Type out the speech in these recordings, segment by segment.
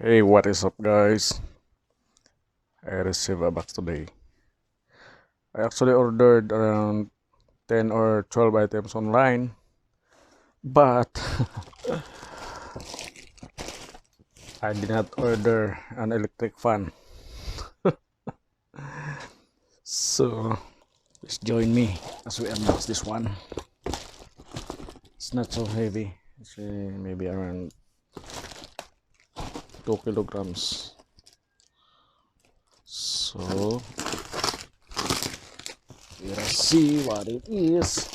Hey, what is up, guys? I received a box today. I actually ordered around 10 or 12 items online, but I did not order an electric fan. So, just join me as we unbox this one. It's not so heavy, it's maybe around 2 kilograms. So, let's see what it is.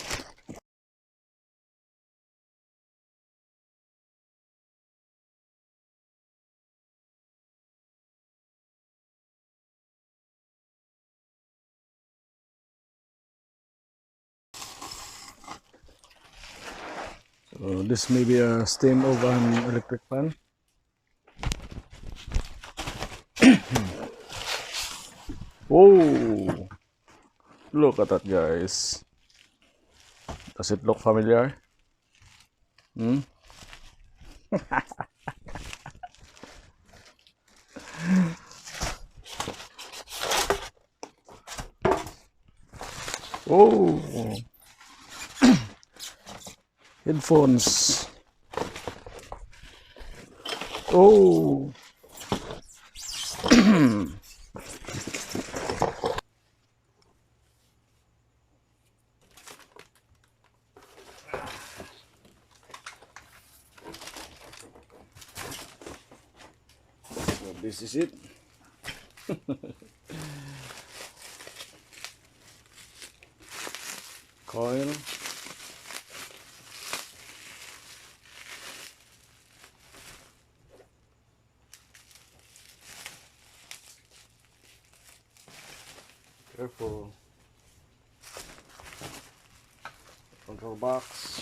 So, this may be a steam oven electric fan. Oh, look at that, guys. Does it look familiar? Hmm? Oh, headphones. Oh, so this is it. Coil. Careful. Control box.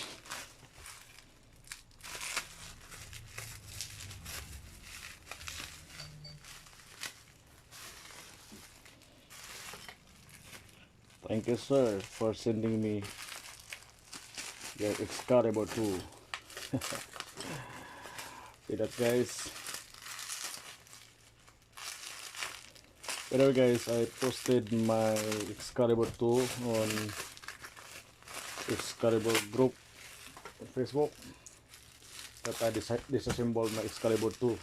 Thank you, sir, for sending me your Excalibur tool. See that, guys? By the way, guys, I posted my Excalibur tool on Excalibur group on Facebook that I disassembled my Excalibur 2,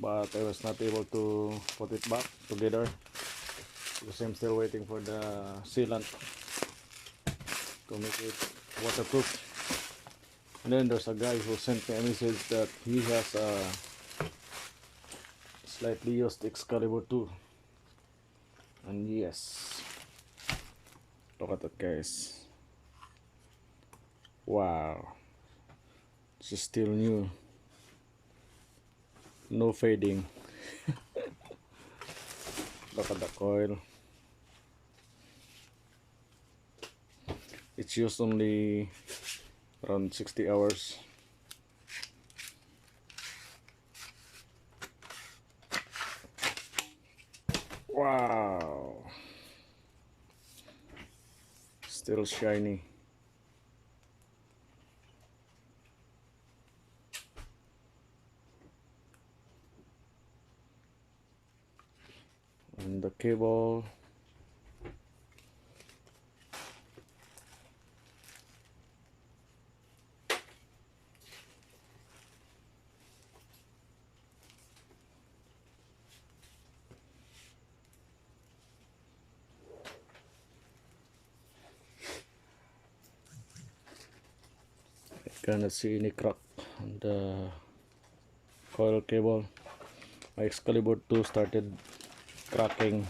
but I was not able to put it back together because I'm still waiting for the sealant to make it waterproof. And then there's a guy who sent me a message that he has a slightly used Excalibur 2, and yes, look at that, guys. Wow, this is still new, no fading. Look at the coil. It's used only around 60 hours. Wow, still shiny. And the cable, I cannot see any crack on the coil cable. My Excalibur 2 started cracking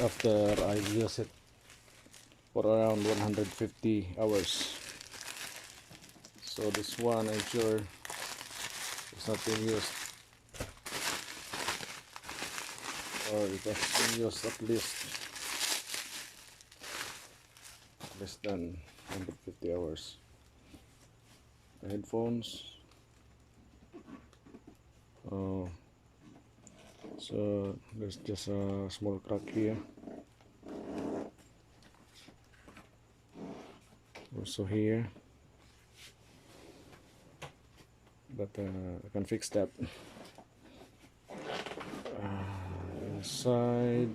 after I used it for around 150 hours. So this one, I'm sure it's not being used, or it has been used at least less than 150 hours. The headphones. Oh, so there's just a small crack here. Also here. but I can fix that. Inside,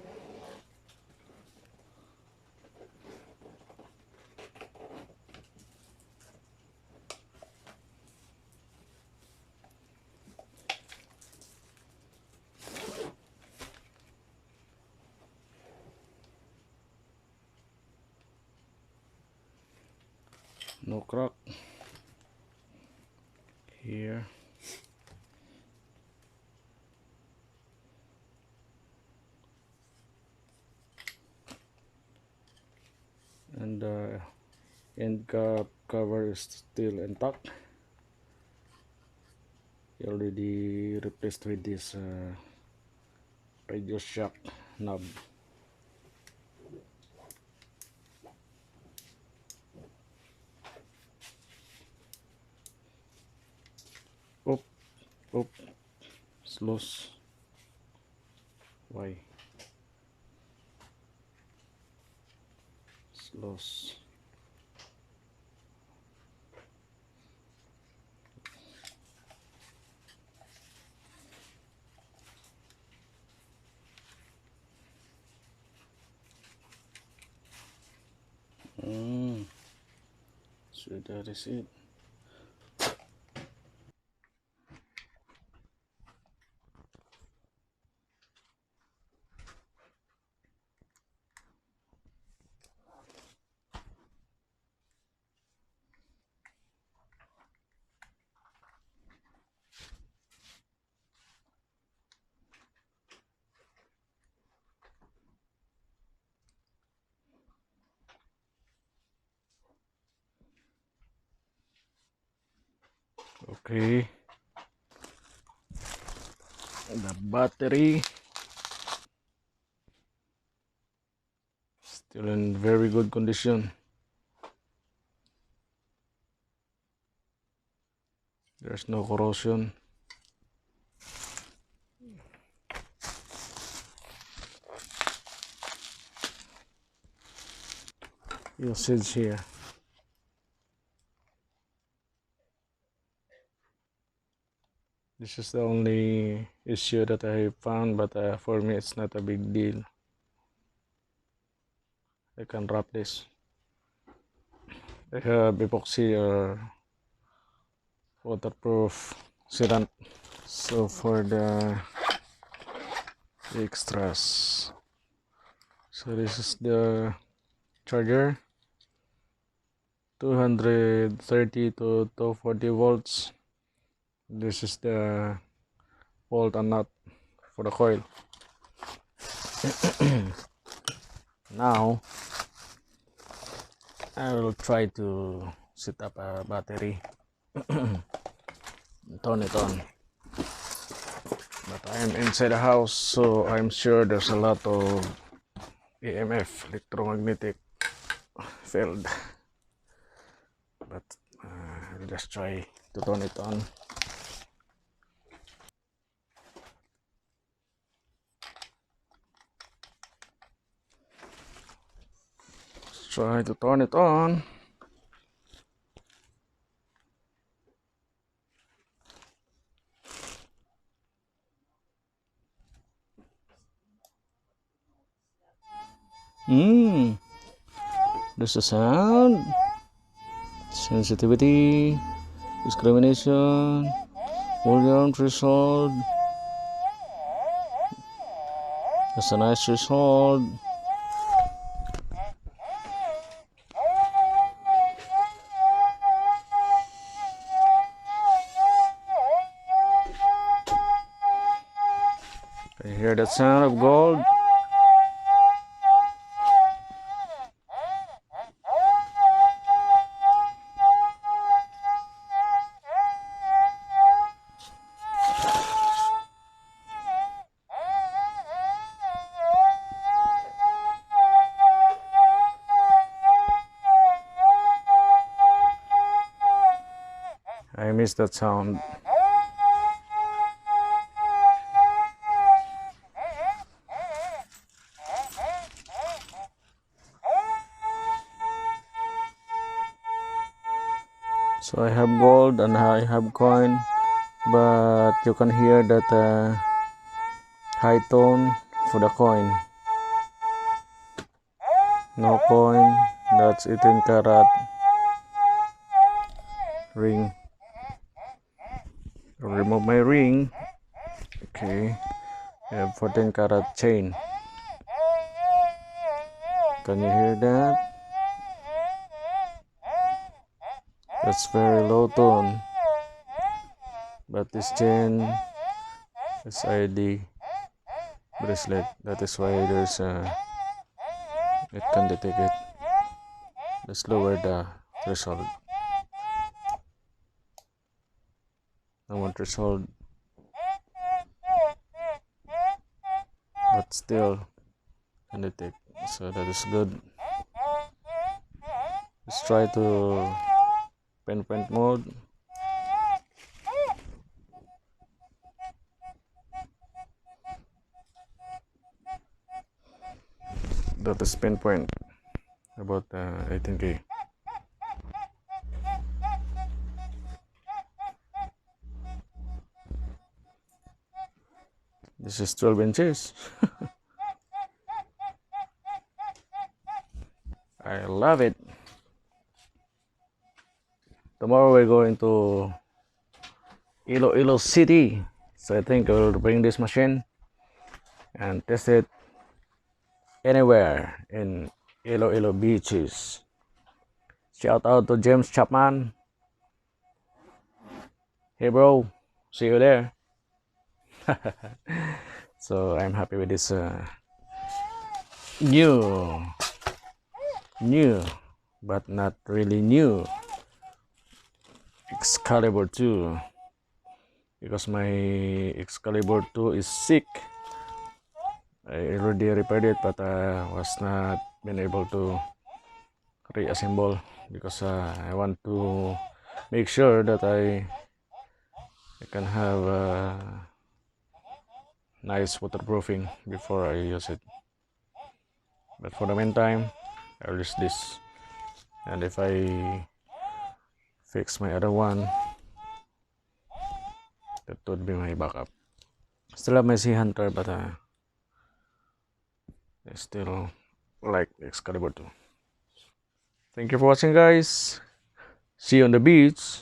no crack here. And the end cap cover is still intact. Already replaced with this radio shock knob. Oh, oh, it's loose. Why? It's loose. So that is it. Okay, the battery still in very good condition. There's no corrosion. Usage here. This is the only issue that I found, but for me it's not a big deal. I can wrap this. I have epoxy or waterproof sealant. So for the extras, so this is the charger, 230 to 240 volts. This is the bolt and nut for the coil. Now I will try to set up a battery and turn it on, but I am inside the house, so I'm sure there's a lot of EMF, electromagnetic field, but I'll just try to turn it on. Try to turn it on. There's a sound, sensitivity, discrimination, volume threshold. That's a nice threshold. I hear that sound of gold. I miss that sound. So I have gold and I have coin. but you can hear that high tone for the coin. No coin. That's 18 karat ring. Remove my ring. Okay, I have 14 karat chain. Can you hear that? That's very low tone, but this chain is ID bracelet. That is why there's it can detect it. Let's lower the threshold. No more threshold, but still can detect. So that is good. Let's try to pinpoint mode. That is pinpoint about 18K. This is 12 inches. I love it. Tomorrow we're going to Iloilo City. So I think I will bring this machine and test it anywhere in Iloilo beaches. Shout out to James Chapman. Hey bro, see you there. So I'm happy with this new but not really new Excalibur 2, because my Excalibur 2 is sick. I already repaired it, but I was not been able to reassemble because I want to make sure that I can have nice waterproofing before I use it. But for the meantime, I'll use this, and if I fix my other one, that would be my backup. Still have my Sea Hunter, but I still like Excalibur 2. Thank you for watching, guys. See you on the beach.